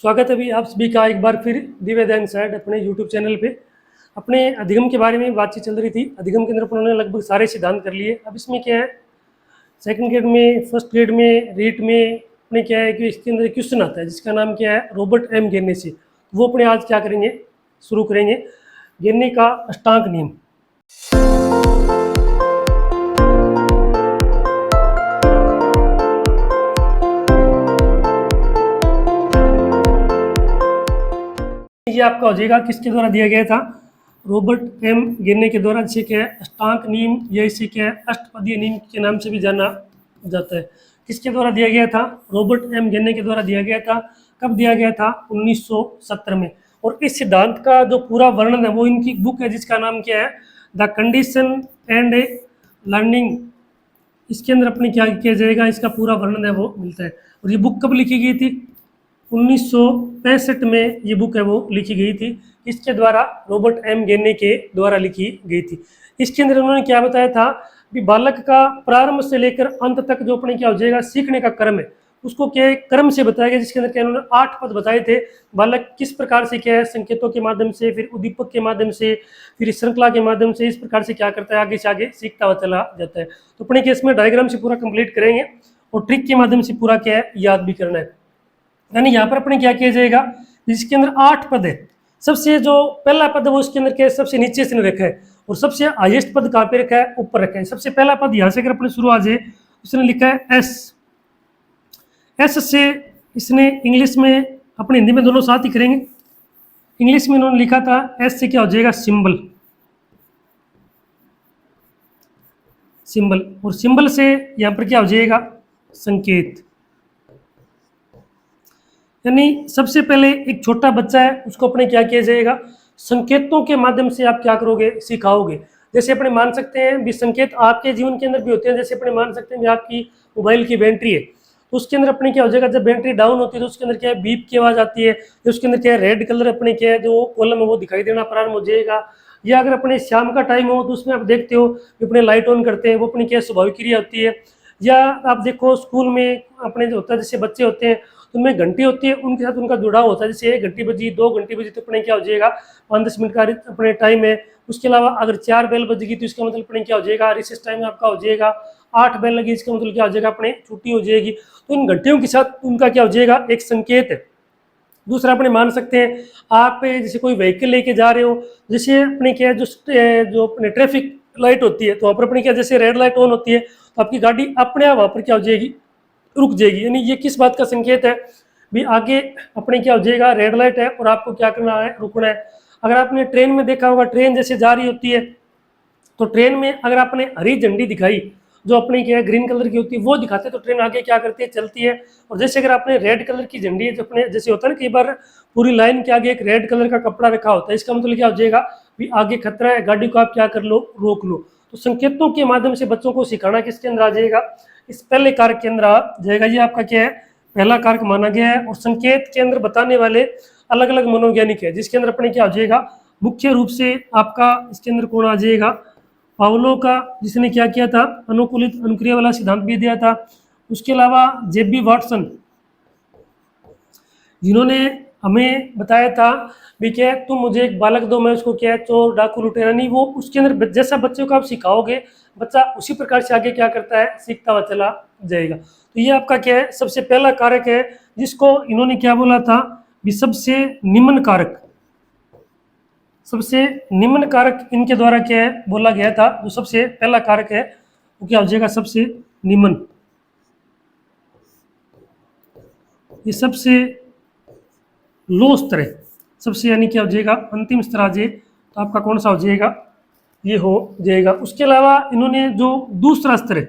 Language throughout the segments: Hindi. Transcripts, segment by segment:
स्वागत है अभी आप सभी का एक बार फिर दिव्य दैन साइड अपने यूट्यूब चैनल पे। अपने अधिगम के बारे में बातचीत चल रही थी। अधिगम के अंदर उन्होंने लगभग सारे सिद्धांत कर लिए। अब इसमें क्या है, सेकंड ग्रेड में, फर्स्ट ग्रेड में, रीट में अपने क्या है कि इसके अंदर क्वेश्चन आता है जिसका नाम क्या है, रॉबर्ट एम गेरने से। वो अपने आज क्या करेंगे, शुरू करेंगे गेरने का अष्टांक नियम। ये आपका हो जाएगा किसके द्वारा दिया गया था, रॉबर्ट एम गेरने के द्वारा, जिसे क्या है अष्टांक नियम या इसे क्या है अष्टपदीय नियम के नाम से भी जाना जाता है। किसके द्वारा दिया गया था, रॉबर्ट एम गेरने के द्वारा दिया गया था। कब दिया गया था, 1970 में। और इस सिद्धांत का जो पूरा वर्णन है वो इनकी बुक है जिसका नाम क्या है, द कंडीशन एंड लर्निंग। इसके अंदर अपने क्या किया जाएगा, इसका पूरा वर्णन है वो मिलता है। और ये बुक कब लिखी गई थी, 1965 में ये बुक है वो लिखी गई थी। इसके द्वारा, रॉबर्ट एम गेरने के द्वारा लिखी गई थी। इसके अंदर उन्होंने क्या बताया था कि बालक का प्रारंभ से लेकर अंत तक जो अपने क्या हो जाएगा सीखने का क्रम है, उसको क्या है क्रम से बताया गया, जिसके अंदर क्या उन्होंने 8 पद बताए थे। बालक किस प्रकार से क्या है संकेतों के माध्यम से, फिर उद्दीपक के माध्यम से, फिर श्रृंखला के माध्यम से, इस प्रकार से क्या करता है आगे से आगे सीखता हुआ चला जाता है। तो अपने केस में डायग्राम से पूरा कंप्लीट करेंगे और ट्रिक के माध्यम से पूरा क्या है याद भी करना है। यानी यहाँ पर अपने क्या किया जाएगा, जिसके अंदर 8 पद है। सबसे जो पहला पद है वो इसके अंदर क्या है सबसे नीचे से रखा है, और सबसे हाईएस्ट पद कहाँ पे रखा है, ऊपर रखा है। सबसे पहला पद यहाँ से अगर अपने शुरू आ जाए, उसने लिखा है एस। एस से इसने इंग्लिश में, अपने हिंदी में दोनों साथ ही करेंगे। इंग्लिश में इन्होंने लिखा था एस से क्या हो जाएगा, सिंबल। सिंबल, और सिंबल से यहाँ पर क्या हो जाएगा, संकेत। यानी सबसे पहले एक छोटा बच्चा है, उसको अपने क्या किया जाएगा, संकेतों के माध्यम से आप क्या करोगे, सिखाओगे। जैसे अपने मान सकते हैं भी संकेत आपके जीवन के अंदर भी होते हैं। जैसे अपने मान सकते हैं भी आपकी मोबाइल की बैटरी है, तो उसके अंदर अपने क्या हो जाएगा, जब बैटरी डाउन होती है तो उसके अंदर क्या है बीप की आवाज़ आती है। तो उसके अंदर क्या है रेड कलर अपने क्या है जो कॉलम है वो दिखाई देना प्रारंभ हो जाएगा। या अगर अपने शाम का टाइम हो तो उसमें आप देखते हो कि अपने लाइट ऑन करते हैं, वो अपनी क्या स्वाभाविक क्रिया होती है। या आप देखो स्कूल में अपने जो होता है, जैसे बच्चे होते हैं तो उनमें घंटी होती है, उनके साथ उनका जुड़ाव होता है। जैसे 1 घंटी बजी, 2 घंटी बजी तो अपने क्या हो जाएगा 5-10 मिनट का अपने टाइम है। उसके अलावा अगर 4 बेल बजेगी तो इसका मतलब अपने क्या हो जाएगा, रिसेस टाइम आपका हो जाएगा। 8 बेल लगी, इसका मतलब क्या हो जाएगा, अपने छुट्टी हो जाएगी। तो इन घंटियों के साथ उनका क्या हो जाएगा, एक संकेत है। दूसरा अपने मान सकते हैं, आप जैसे कोई व्हीकल लेके जा रहे हो, जैसे अपने क्या है जो अपने ट्रैफिक लाइट होती है तो वहाँ पर अपने क्या जैसे रेड लाइट ऑन होती है तो आपकी गाड़ी अपने आप वहाँ पर क्या हो जाएगी, रुक जाएगी। यानी ये किस बात का संकेत है भी, आगे अपने क्या हो जाएगा रेड लाइट है और आपको क्या करना है, रुकना है। अगर आपने ट्रेन में देखा होगा, ट्रेन जैसे जा रही होती है तो ट्रेन में अगर आपने हरी झंडी दिखाई, जो अपने क्या है ग्रीन कलर की होती है वो दिखाते हैं, तो ट्रेन आगे क्या करती है, चलती है। और जैसे अगर आपने रेड कलर की झंडी है, जो अपने जैसे होता है ना कई बार पूरी लाइन के आगे एक रेड कलर का कपड़ा रखा होता है, इसका मतलब क्या हो जाएगा भी आगे खतरा है, गाड़ी को आप क्या कर लो, रोक लो। तो संकेतों के माध्यम से बच्चों को सिखाना किसके अंदर आ जाएगा, इस पहले कारक के अंदर आ जाएगा। ये आपका क्या है पहला कारक माना गया है। और संकेत के अंदर बताने वाले अलग अलग मनोवैज्ञानिक है, जिसके अंदर अपने क्या हो जाएगा, मुख्य रूप से आपका इसके अंदर कौन आ जाएगा, पावलो का, जिसने क्या किया था, अनुकूलित अनुक्रिया वाला सिद्धांत भी दिया था। उसके अलावा जेबी वाटसन, जिन्होंने हमें बताया था भी क्या तुम मुझे एक बालक दो, मैं उसको क्या है चोर डाकू लुटेरा नहीं, वो उसके अंदर जैसा बच्चे को आप सिखाओगे बच्चा उसी प्रकार से आगे क्या करता है, सीखता हुआ चला जाएगा। तो ये आपका क्या है सबसे पहला कारक है, जिसको इन्होंने क्या बोला था भी सबसे निम्न कारक। सबसे निम्न कारक इनके द्वारा क्या है बोला गया था, जो सबसे पहला कारक है वो क्या हो जाएगा, सबसे निम्न। ये सबसे लो स्तर है, सबसे यानी क्या हो जाएगा अंतिम स्तर आ जाए तो आपका कौन सा हो जाएगा, ये हो जाएगा। उसके अलावा इन्होंने जो दूसरा स्तर है,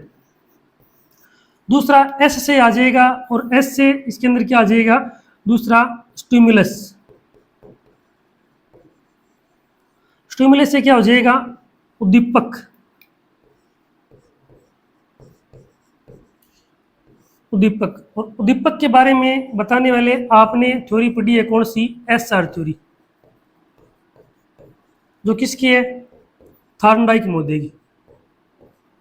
दूसरा एस से आ जाएगा, और एस से इसके अंदर क्या आ जाएगा, दूसरा स्टिमुलस। स्टिमुलस से क्या हो जाएगा, उद्दीपक। उद्दीपक, और उद्दीपक के बारे में बताने वाले आपने थ्योरी पढ़ी है कौन सी, एसआर थ्योरी, जो किसकी है, थॉर्नडाइक महोदय की।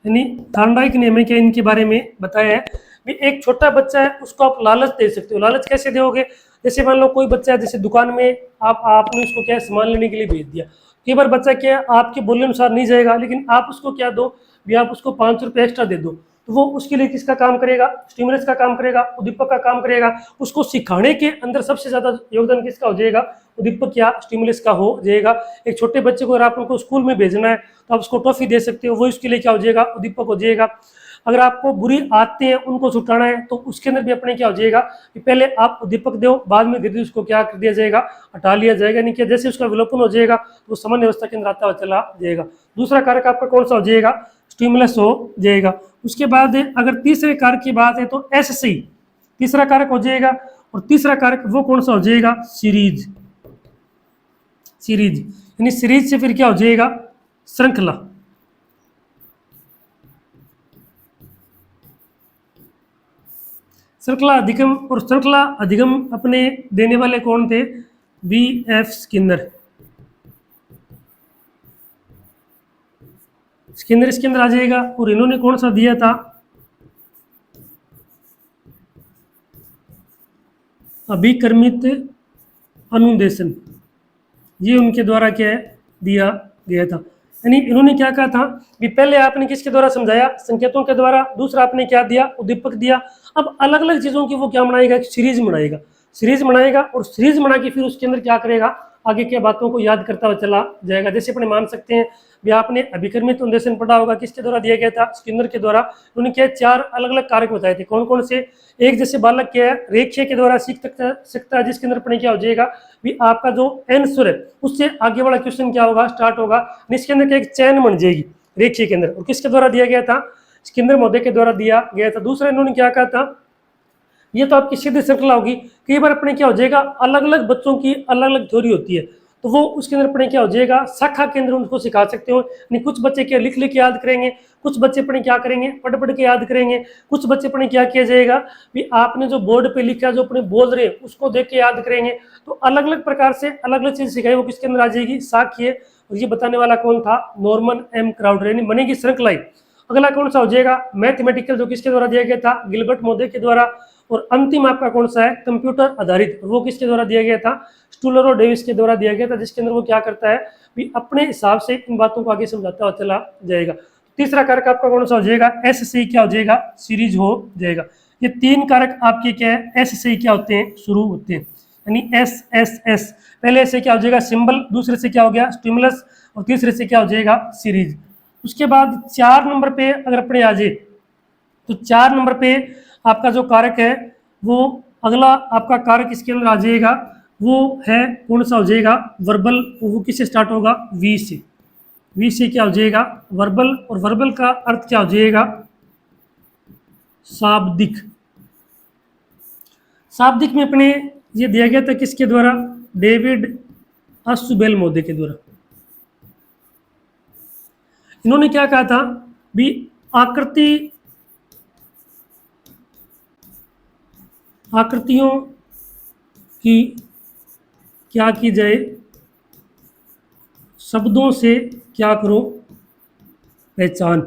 यानी थॉर्नडाइक ने हमें क्या इनके बारे में बताया है भी, एक छोटा बच्चा है उसको आप लालच दे सकते हो। लालच कैसे दोगे, जैसे मान लो कोई बच्चा जैसे दुकान में आपने उसको क्या है सामान लेने के लिए भेज दिया, कई बार बच्चा क्या है आपके बोलने अनुसार नहीं जाएगा, लेकिन आप उसको क्या दो भी, आप उसको 5 रुपये एक्स्ट्रा दे दो, तो वो उसके लिए किसका काम करेगा, स्टिमुलस का काम करेगा, उद्दीपक का काम करेगा। उसको सिखाने के अंदर सबसे ज्यादा योगदान किसका हो जाएगा, उद्दीपक या स्टिमुलस का हो जाएगा। एक छोटे बच्चे को अगर आप उनको स्कूल में भेजना है तो आप उसको टॉफी दे सकते हो, वो इसके लिए क्या हो जाएगा, उद्दीपक हो जाएगा। अगर आपको बुरी आदतें हैं उनको छुटाना है तो उसके अंदर भी अपने क्या हो जाएगा कि पहले आप उद्दीपक दो, बाद में धीरे धीरे उसको क्या कर दिया जाएगा, हटा लिया जाएगा। नहीं कि जैसे उसका विलोपन हो जाएगा तो वो सामान्य अवस्था के अंदर आता हुआ चला जाएगा। दूसरा कारक आपका कौन सा हो जाएगा, स्टिमुलस हो जाएगा। उसके बाद अगर तीसरे कारक की बात है तो एस सी तीसरा कारक हो जाएगा, और तीसरा कारक वो कौन सा हो जाएगा, सीरीज। सीरीज यानी सीरीज से फिर क्या हो जाएगा, श्रृंखला। श्रृंखला अधिगम, और श्रृंखला अधिगम अपने देने वाले कौन थे, बी एफ स्किनर। स्किनर इसके अंदर आ जाएगा। और इन्होंने कौन सा दिया था, अभिकर्मित अनुदेशन, ये उनके द्वारा क्या है दिया गया था। यानी इन्होंने क्या कहा था कि पहले आपने किसके द्वारा समझाया, संकेतों के द्वारा, दूसरा आपने क्या दिया, उद्दीपक दिया। अब अलग अलग चीजों की वो क्या बनाएगा, सीरीज बनाएगा। सीरीज बनाएगा और सीरीज बना के फिर उसके अंदर क्या करेगा, आगे के बातों को याद करता हुआ चला जाएगा। जैसे अपने मान सकते हैं भी आपने अभिकर्मित अनुदेशन पढ़ा होगा, किसके द्वारा दिया गया था, स्किनर के द्वारा। उन्होंने क्या 4 अलग अलग कारक बताए थे, कौन कौन से। एक जैसे बालक क्या है रेखीय के द्वारा सीख सकता है, जिसके अंदर अपने क्या हो जाएगा भी आपका जो एन सुर है उससे आगे वाला क्वेश्चन क्या होगा, स्टार्ट होगा। इसके अंदर क्या एक चैन बन जाएगी रेखीय के अंदर। और किसके द्वारा दिया गया था, स्किनर महोदय के द्वारा दिया गया था। दूसरा इन्होंने क्या कहा था, ये तो आपकी सीधी श्रृंखला होगी। कई बार अपने क्या हो जाएगा, अलग अलग बच्चों की अलग अलग थ्योरी होती है, तो वो उसके अंदर अपने क्या हो जाएगा, शाखा के अंदर उनको सिखा सकते हो। नहीं कुछ बच्चे क्या लिख लिख के याद करेंगे, कुछ बच्चे अपने क्या करेंगे, पढ़ पढ़ के याद करेंगे, कुछ बच्चे अपने क्या किया जाएगा भी आपने जो बोर्ड पे लिखा जो अपने बोल रहे हैं उसको देख के याद करेंगे। तो अलग अलग प्रकार से अलग अलग चीज सिखाई, वो किसके अंदर आ जाएगी, शाखीय। और ये बताने वाला कौन था, नॉर्मन एम क्राउडर, यानी बनेगी श्रृंखला। अगला कौन सा हो जाएगा, मैथमेटिकल, जो किसके द्वारा दिया गया था, गिलबर्ट महोदय के द्वारा। और अंतिम आपका कौन सा है, कंप्यूटर आधारित, वो किसके द्वारा दिया गया था, स्टूलर और डेविस के द्वारा दिया गया था, जिसके अंदर वो क्या करता है भी अपने हिसाब से इन बातों को आगे समझाता हुआ चला जाएगा। तीसरा कारक आपका कौन सा हो जाएगा, एस से क्या हो जाएगा, सीरीज हो जाएगा। ये 3 कारक आपके क्या है, एस से क्या होते हैं, शुरू होते हैं। यानी एस एस एस, पहले से क्या हो जाएगा सिंबल, दूसरे से क्या हो गया स्टिमुलस, और तीसरे से क्या हो जाएगा सीरीज। उसके बाद 4 नंबर पे अगर अपने आ जाए तो 4 नंबर पे आपका जो कारक है वो अगला आपका कारक इसके अंदर आ जाएगा, वो है कौन सा हो जाएगा, वर्बल। वो किससे स्टार्ट होगा, वी से। वी से क्या हो जाएगा, वर्बल। और वर्बल का अर्थ क्या हो जाएगा, शाब्दिक। शाब्दिक में अपने ये दिया गया था किसके द्वारा, डेविड असुबेल महोदय के द्वारा। इन्होंने क्या कहा था भी आकृतियों की क्या की जाए, शब्दों से क्या करो पहचान।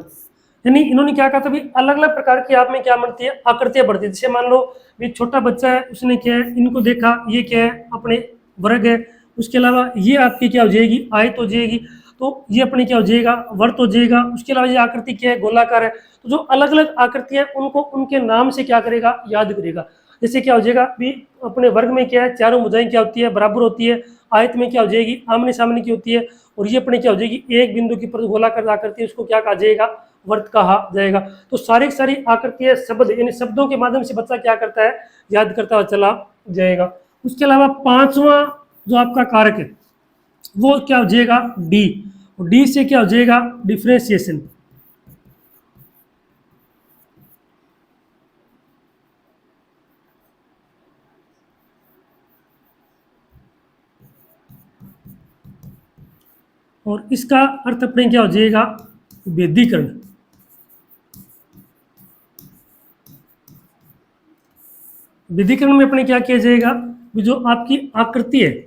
यानी इन्होंने क्या कहा था भी अलग अलग प्रकार की आप में क्या बनती है, आकृतियां बढ़ती है। जैसे मान लो भी छोटा बच्चा है, उसने क्या है इनको देखा, ये क्या है अपने वर्ग है। उसके अलावा ये आपकी क्या हो जाएगी, आयत हो जाएगी। तो ये अपने क्या हो जाएगा, वर्त हो जाएगा। उसके अलावा ये आकृति क्या है, गोलाकार है। तो जो अलग अलग आकृतियां उनको उनके नाम से क्या करेगा, याद करेगा। जैसे क्या हो जाएगा भी अपने वर्ग में क्या है, चारों भुजाएं क्या होती है, बराबर होती है। आयत में क्या हो जाएगी, आमने सामने की होती है। और ये अपने क्या हो जाएगी, एक बिंदु की पर गोलाकार आकृति है, उसको क्या कहा जाएगा, वर्त कहा जाएगा। तो सारी सारी आकृतियां शब्द, यानी शब्दों के माध्यम से बच्चा क्या करता है, याद करता हुआ चला जाएगा। उसके अलावा 5वां जो आपका कारक है वो क्या हो जाएगा, डी। डी से क्या हो जाएगा, डिफ्रेंसिएशन। और इसका अर्थ अपने क्या हो जाएगा, वेदीकरण। विधिकरण में अपने क्या किया जाएगा, जो आपकी आकृति है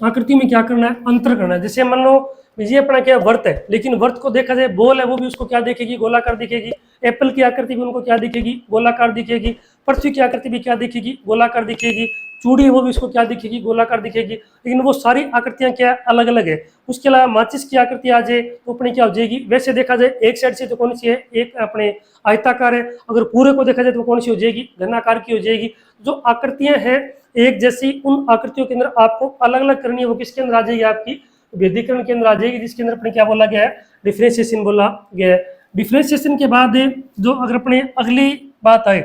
आकृतियों में क्या करना है, अंतर करना है। जैसे मान लो ये अपना क्या वर्त है, लेकिन वर्त को देखा जाए बॉल है, वो भी उसको क्या दिखेगी, गोलाकार दिखेगी। एप्पल की आकृति भी उनको क्या दिखेगी, गोलाकार दिखेगी। पृथ्वी की आकृति भी क्या दिखेगी, गोलाकार दिखेगी। चूड़ी है वो भी उसको क्या दिखेगी, गोलाकार दिखेगी। लेकिन वो सारी आकृतियां क्या अलग अलग है। उसके अलावा माचिस की आकृति आ जाए तो अपनी क्या हो जाएगी, वैसे देखा जाए एक साइड से तो कौन सी है, एक अपने आयताकार है। अगर पूरे को देखा जाए तो कौन सी हो जाएगी, घनाकार की हो जाएगी। जो आकृतियां हैं एक जैसी, उन आकृतियों के अंदर आपको अलग अलग करनी है, वो किसके अंदर आ जाएगी, आपकी भेदीकरण के अंदर आ जाएगी, जिसके अंदर अपने क्या बोला गया है, डिफ्रेंशिएशन बोला गया है। डिफ्रेंशिएशन के बाद जो अगर अपने अगली बात आए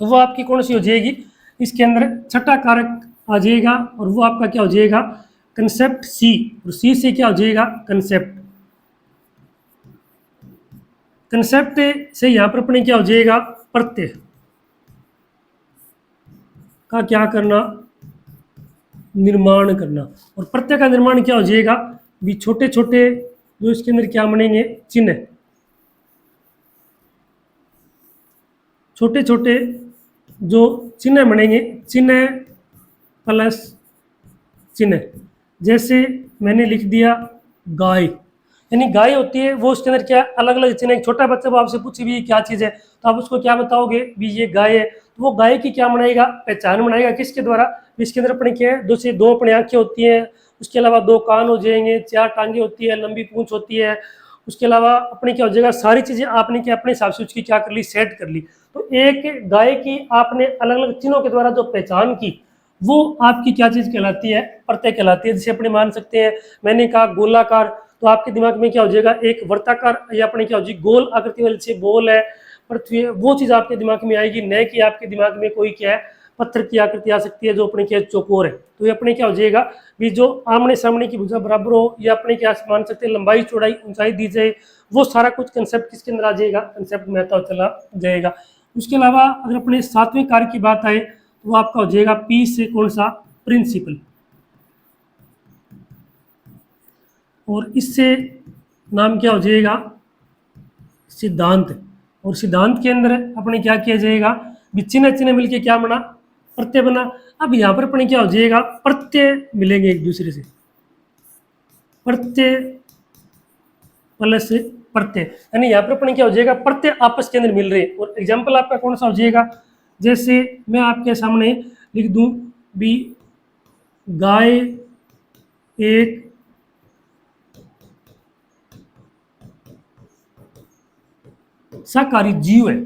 तो वो आपकी कौन सी हो जाएगी, इसके अंदर छठा कारक आ जाएगा, और वो आपका क्या हो जाएगा, कंसेप्ट सी। और सी से क्या हो जाएगा, कंसेप्ट। कंसेप्ट से यहां पर अपने क्या हो जाएगा, प्रत्यय का क्या करना, निर्माण करना। और प्रत्यय का निर्माण क्या हो जाएगा, भी छोटे छोटे जो इसके अंदर क्या बनेंगे, चिन्ह। छोटे छोटे जो चिन्ह बनेंगे, चिन्ह प्लस चिन्ह। जैसे मैंने लिख दिया गाय, यानी गाय होती है, वो उसके अंदर क्या अलग अलग चिन्ह। एक छोटा बच्चा वो आपसे पूछे भी ये क्या चीज़ है, तो आप उसको क्या बताओगे, भी ये गाय है। तो वो गाय की क्या बनाएगा, पहचान बनाएगा, किसके द्वारा, इसके अंदर अपने क्या है, दो अपने आंखें होती हैं, उसके अलावा 2 कान हो जाएंगे, 4 टांगे होती है, लंबी पूंछ होती है। उसके अलावा अपने क्या हो जाएगा, सारी चीज़ें आपने क्या अपने हिसाब से उसकी क्या कर ली, सेट कर ली। तो एक गाय की आपने अलग अलग चिन्हों के द्वारा जो पहचान की, वो आपकी क्या चीज़ कहलाती है, प्रत्यय कहलाती है। जैसे अपने मान सकते हैं, मैंने कहा गोलाकार, तो आपके दिमाग में क्या हो जाएगा, एक वर्ताकार या अपने क्या हो जाएगी, गोल आकृति वाली से बॉल है, पृथ्वी, वो चीज़ आपके दिमाग में आएगी। न कि आपके दिमाग में कोई क्या है, पत्थर की आकृति आ सकती है जो अपने क्या चौकोर है। तो ये अपने क्या हो जाएगा, भी जो आमने सामने की भुजा बराबर हो, या अपने क्या मान सकते हैं लंबाई चौड़ाई ऊंचाई दी जाए, वो सारा कुछ कंसेप्ट किसके अंदर आ जाएगा, कंसेप्ट में आता चला जाएगा। उसके अलावा अगर अपने 7वें कार्य की बात आए तो वो आपका हो जाएगा पी से कौन सा, प्रिंसिपल। और इससे नाम क्या हो जाएगा, सिद्धांत। और सिद्धांत के अंदर अपने क्या किया जाएगा, चिन्ह चिन्ह मिलके क्या बना, प्रत्यय बना। अब यहाँ पर अपने क्या हो जाएगा, प्रत्यय मिलेंगे एक दूसरे से, प्रत्यय प्लस प्रत्यय, यानी यहाँ पर अपने क्या हो जाएगा, प्रत्यय आपस के अंदर मिल रहे हैं। और एग्जाम्पल आपका कौन सा हो जाएगा, जैसे मैं आपके सामने लिख दूं, भी गाय एक शाकाहारी जीव है,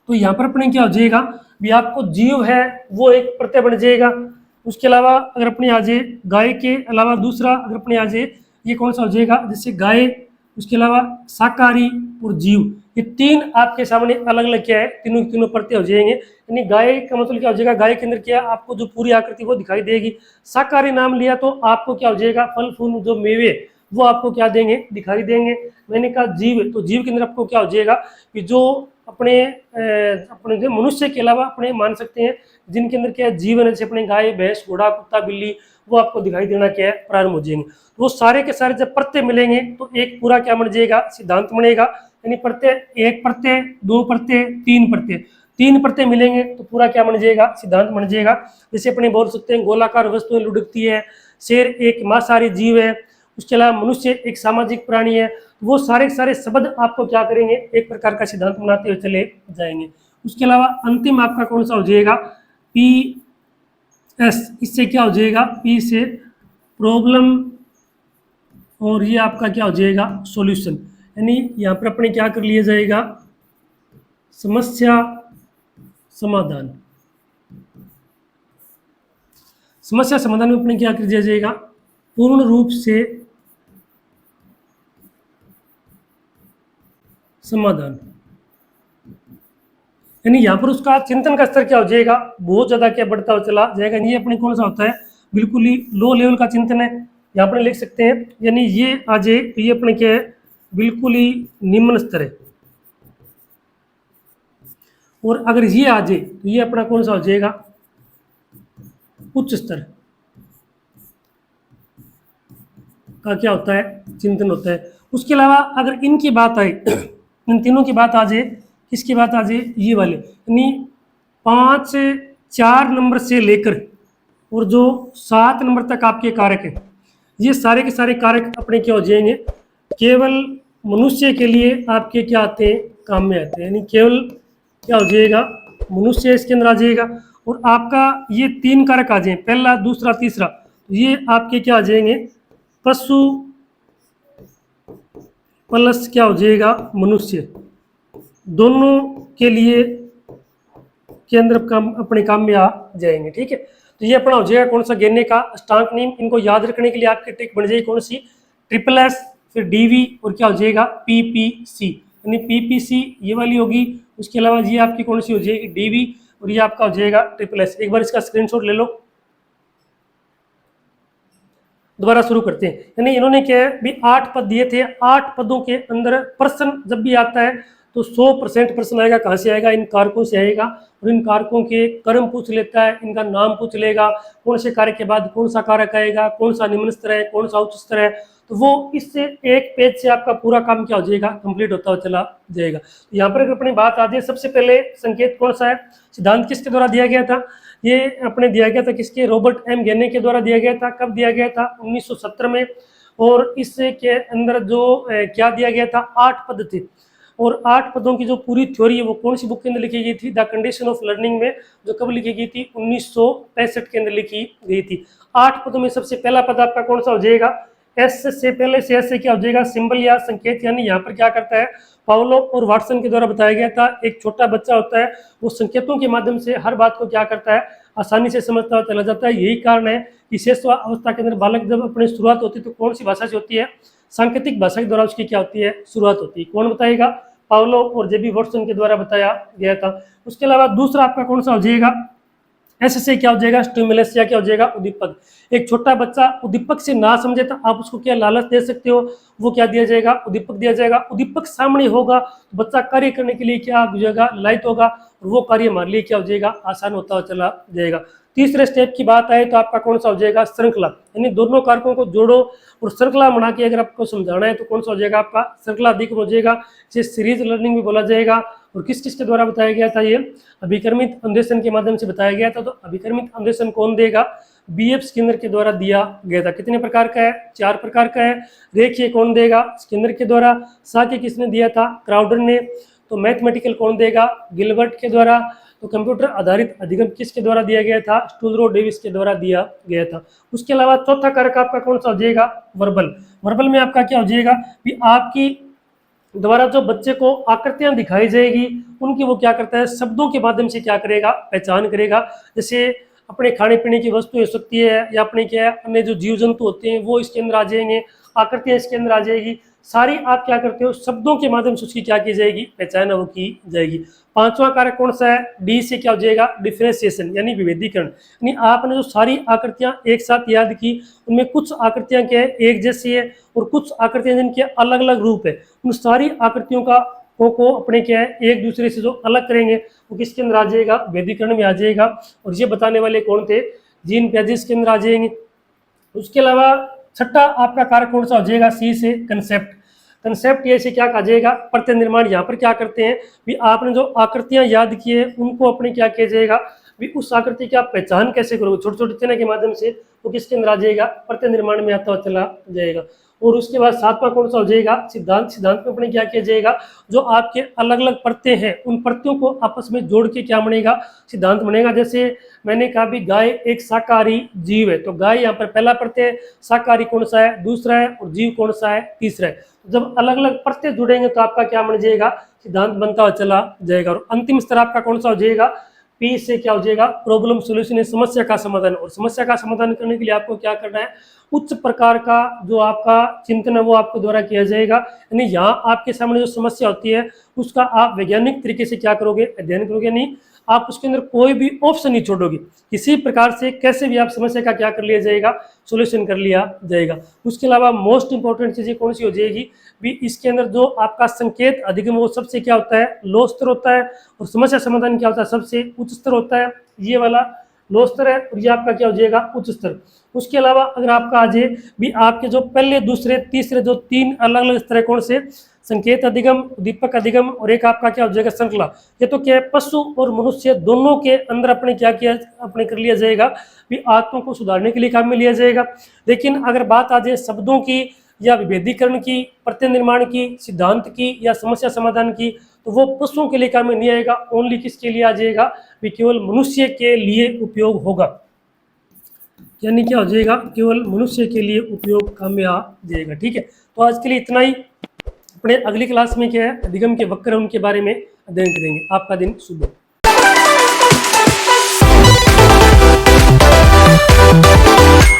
तो यहाँ पर अपने क्या हो जाएगा, भी आपको जीव है वो एक प्रत्यय बन जाएगा। उसके अलावा अगर अपने आ जाए गाय के अलावा दूसरा अगर अपने आ जाए, ये कौन सा हो जाएगा, जैसे गाय, उसके अलावा शाकाहारी और जीव, ये 3 आपके सामने अलग अलग क्या है, तीनों तीनों प्रत्यय हो जाएंगे। यानी गाय का मतलब क्या हो जाएगा, गाय के अंदर क्या आपको जो पूरी आकृति वो दिखाई देगी। शाकाहारी नाम लिया तो आपको क्या हो जाएगा, फल फूल जो मेवे वो आपको क्या देंगे, दिखाई देंगे। मैंने कहा जीव, तो जीव के अंदर आपको क्या हो जाएगा, कि जो अपने जो मनुष्य के अलावा अपने मान सकते हैं जिनके अंदर क्या है जीवन है, जैसे अपने गाय भैंस घोड़ा कुत्ता बिल्ली, वो आपको दिखाई देना क्या है, प्रारंभ हो जाएंगे। वो सारे के सारे जब प्रत्यय मिलेंगे तो एक पूरा क्या बन जाएगा, सिद्धांत बनेगा। यानी प्रत्यय, एक प्रत्यय, 2 प्रत्यय, 3 प्रत्यय, 3 प्रत्यय मिलेंगे तो पूरा क्या बन जाएगा, सिद्धांत बन जाएगा। जैसे अपने बोल सकते हैं गोलाकार वस्तुएं लुढ़कती है, शेर एक मांसाहारी जीव है, उसके अलावा मनुष्य एक सामाजिक प्राणी है। वो सारे सारे शब्द आपको क्या करेंगे, एक प्रकार का सिद्धांत बनाते हुए चले जाएंगे। उसके अलावा अंतिम आपका कौन सा हो जाएगा, पी एस, इससे क्या हो जाएगा, पी से प्रॉब्लम, और ये आपका क्या हो जाएगा, सॉल्यूशन। यानी यहाँ पर अपने क्या कर लिया जाएगा, समस्या समाधान। समस्या समाधान में अपने क्या कर दिया जाएगा, पूर्ण रूप से समाधान। यानी यहाँ पर उसका चिंतन का स्तर क्या हो जाएगा, बहुत ज्यादा क्या बढ़ता हुआ चला जाएगा। ये अपने कौन सा होता है, बिल्कुल ही लो लेवल का चिंतन है, यहाँ पर लिख सकते हैं। यानी ये आ जाए तो ये अपने क्या है, बिल्कुल ही निम्न स्तर है। और अगर ये आ जाए तो ये अपना कौन सा हो जाएगा, उच्च स्तर का क्या होता है, चिंतन होता है। उसके अलावा अगर इनकी बात आए इन तीनों की बात आ जाए, किसकी बात आ जाए, ये वाले, यानी 5 4 नंबर से लेकर और जो 7 नंबर तक आपके कारक हैं, ये सारे के सारे कारक अपने क्या हो जाएंगे, केवल मनुष्य के लिए आपके क्या आते हैं, काम में आते हैं। यानी केवल क्या हो जाएगा, मनुष्य इसके अंदर आ जाएगा। और आपका ये 3 कारक आ जाए, पहला, दूसरा, तीसरा, ये आपके क्या आ जाएंगे, पशु प्लस क्या हो जाएगा, मनुष्य, दोनों के लिए के अंदर काम अपने काम में आ जाएंगे। ठीक है, तो ये अपना हो जाएगा कौन सा, गेने का अष्टांक नियम। इनको याद रखने के लिए आपकी ट्रिक बन जाएगी कौन सी, ट्रिपल एस, फिर डीवी, और क्या हो जाएगा, पीपीसी। यानी पीपीसी ये वाली होगी, उसके अलावा ये आपकी कौन सी हो जाएगी, डीवी, और ये आपका हो जाएगा ट्रिपल एस। एक बार इसका स्क्रीनशॉट ले लो, दोबारा शुरू करते हैं। यानी इन्होंने क्या है भी 8 पद दिए थे, 8 पदों के अंदर प्रश्न जब भी आता है तो 100% प्रश्न आएगा, कहाँ से आएगा, इन कारकों से आएगा। और इन कारकों के कर्म पूछ लेता है, इनका नाम पूछ लेगा, कौन से कारक के बाद कौन सा कारक आएगा, कौन सा निम्न स्तर है, कौन सा उच्च स्तर है। तो वो इससे एक पेज से आपका पूरा काम क्या हो जाएगा, कंप्लीट होता हुआ चला जाएगा। यहाँ पर अगर अपनी बात आ जाए, सबसे पहले संकेत कौन सा है, सिद्धांत किसके द्वारा दिया गया था, ये अपने दिया गया था किसके, रॉबर्ट एम गेने के द्वारा दिया गया था। कब दिया गया था, 1970 में। और इससे के अंदर जो क्या दिया गया था, 8 पद थे। और 8 पदों की जो पूरी थ्योरी है वो कौन सी बुक के अंदर लिखी गई थी, द कंडीशन ऑफ लर्निंग में, जो कब लिखी गई थी, 1965 के अंदर लिखी गई थी। 8 पदों में सबसे पहला पद आपका कौन सा हो जाएगा, एस से पहले से एस से क्या हो जाएगा, सिंबल या संकेत। यानी यहाँ पर क्या करता है, पाउलो और वाटसन के द्वारा बताया गया था, एक छोटा बच्चा होता है, वो संकेतों के माध्यम से हर बात को क्या करता है, आसानी से समझता हुआ चला जाता है। यही कारण है कि शेषवा अवस्था के अंदर बालक जब अपनी शुरुआत होती है तो कौन सी भाषा से होती है, सांकेतिक भाषा के द्वारा उसकी क्या होती है, शुरुआत होती है। कौन बताएगा, पाउलो और जेबी वाटसन के द्वारा बताया गया था। उसके अलावा दूसरा आपका कौन सा हो जाएगा, ऐसे से क्या हो जाएगा, स्टिमुलस या क्या हो जाएगा, उद्दीपक। एक छोटा बच्चा उद्दीपक से ना समझे तो आप उसको क्या लालच दे सकते हो, वो क्या दिया जाएगा, उद्दीपक दिया जाएगा। उद्दीपक सामने होगा तो बच्चा कार्य करने के लिए क्या हो जाएगा, लायक होगा, और वो कार्य हमारे लिए क्या हो जाएगा, आसान होता हुआ चला जाएगा। तीसरे स्टेप की बात आए तो आपका कौन सा हो जाएगा, श्रृंखला। यानी दोनों कारकों को जोड़ो और श्रृंखला बना के अगर आपको समझाना है तो कौन सा हो जाएगा, आपका श्रृंखला अधिक हो जाएगा। इसे सीरीज लर्निंग भी बोला जाएगा। और किस किस के द्वारा बताया गया था, ये अभिक्रमित अन्वेषण के माध्यम से बताया गया था। तो अभिक्रमित अन्वेषण कौन देगा, बीएफ स्किनर के द्वारा दिया गया था। कितने प्रकार का है, 4 प्रकार का है। रेखीय कौन देगा, स्किनर के द्वारा। सांख्य किसने दिया था, क्राउडर ने। तो मैथमेटिकल कौन देगा, गिलबर्ट के द्वारा। तो कंप्यूटर आधारित अधिगम किसके द्वारा दिया गया था, स्टूलरो डेविस के द्वारा दिया गया था। उसके अलावा चौथा कारक आपका कौन सा हो जाएगा, वर्बल। वर्बल में आपका क्या हो जाएगा कि आपकी द्वारा जो बच्चे को आकृतियां दिखाई जाएगी उनकी वो क्या करता है, शब्दों के माध्यम से क्या करेगा, पहचान करेगा। जैसे अपने खाने पीने की वस्तु हो सकती है, या अपने क्या है, अन्य जो जीव जंतु होते हैं वो इसके अंदर आ जाएंगे, आकृतियां इसके अंदर आ जाएगी। सारी आप क्या करते हो, शब्दों के माध्यम से उसकी क्या की जाएगी, पहचान वो की जाएगी। पांचवा कारक कौन सा है, डी से क्या हो जाएगा, डिफरेंशिएशन यानी विभेदीकरण। यानी आपने जो सारी आकृतियां एक साथ याद की, उनमें कुछ आकृतियां क्या है, एक जैसी है, और कुछ आकृतियां जिनके अलग अलग रूप है। उन सारी आकृतियों का को अपने क्या है, एक दूसरे से जो अलग करेंगे वो किसके अंदर आ जाएगा, वेदीकरण में आ जाएगा। और ये बताने वाले कौन थे, जीन प्याजेस के अंदर आ जाएंगे। उसके अलावा छठा आपका कारक कौन सा हो जाएगा, सी से कंसेप्ट। कंसेप्ट ये से क्या कहा जाएगा, प्रत्यय निर्माण। यहाँ पर क्या करते हैं भी, आपने जो आकृतियां याद की है उनको अपने क्या किया जाएगा भी, उस आकृति की आप पहचान कैसे करोगे, छोटे छोटे चिन्ह के माध्यम से, वो किसके अंदर आ जाएगा, प्रत्यय निर्माण में आता हुआ चला जाएगा। और उसके बाद सातवां कौन सा हो जाएगा, सिद्धांत। सिद्धांत में अपने क्या किया जाएगा, जो आपके अलग अलग प्रत्यय हैं उन प्रत्ययों को आपस में जोड़ के क्या बनेगा, सिद्धांत बनेगा। जैसे मैंने कहा भी गाय एक शाकाहारी जीव है, तो गाय यहाँ पर पहला प्रत्यय, शाकाहारी कौन सा है, दूसरा है, और जीव कौन सा है, तीसरा है। जब अलग अलग प्रत्यय जुड़ेंगे तो आपका क्या बन जाएगा, सिद्धांत बनता हुआ चला जाएगा। और अंतिम स्तर आपका कौन सा हो जाएगा, पी से क्या हो जाएगा, प्रॉब्लम सॉल्यूशन, समस्या का समाधान। और समस्या का समाधान करने के लिए आपको क्या करना है, उच्च प्रकार का जो आपका चिंतन है वो आपके द्वारा किया जाएगा। यानी यहाँ आपके सामने जो समस्या होती है उसका आप वैज्ञानिक तरीके से क्या करोगे, अध्ययन करोगे। नहीं, आप उसके अंदर कोई भी ऑप्शन नहीं छोड़ोगे, किसी प्रकार से कैसे भी आप समस्या का क्या कर लिया जाएगा, सोल्यूशन कर लिया जाएगा। उसके अलावा मोस्ट इंपॉर्टेंट चीज़ कौन सी हो जाएगी भी, इसके अंदर जो आपका संकेत अधिगम वो सबसे क्या होता है, लो स्तर होता है। और समस्या समाधान क्या होता है, सबसे उच्च स्तर होता है। ये वाला लो स्तर है और ये आपका क्या हो जाएगा, उच्च स्तर। उसके अलावा अगर आपका आ जाए भी, आपके जो पहले दूसरे तीसरे जो 3 अलग अलग स्तर है, कौन से, संकेत अधिगम, उद्दीपक अधिगम और एक आपका क्या हो जाएगा श्रृंखला। ये तो क्या है, पशु और मनुष्य दोनों के अंदर अपने क्या किया, अपने कर लिया जाएगा भी आत्मा को सुधारने के लिए काम में लिया जाएगा। लेकिन अगर बात आ जाए शब्दों की या विभेदीकरण की, प्रत्यय निर्माण की, सिद्धांत की या समस्या समाधान की, तो वो पशुओं के लिए काम में नहीं आएगा, ओनली किसके लिए आ जाएगा भी केवल मनुष्य के लिए उपयोग होगा। यानी क्या हो जाएगा, केवल मनुष्य के लिए उपयोग काम में आ जाएगा। ठीक है, तो आज के लिए इतना ही। अपने अगली क्लास में क्या है, अधिगम के वक्र उनके बारे में अध्ययन करेंगे। आपका दिन शुभ हो।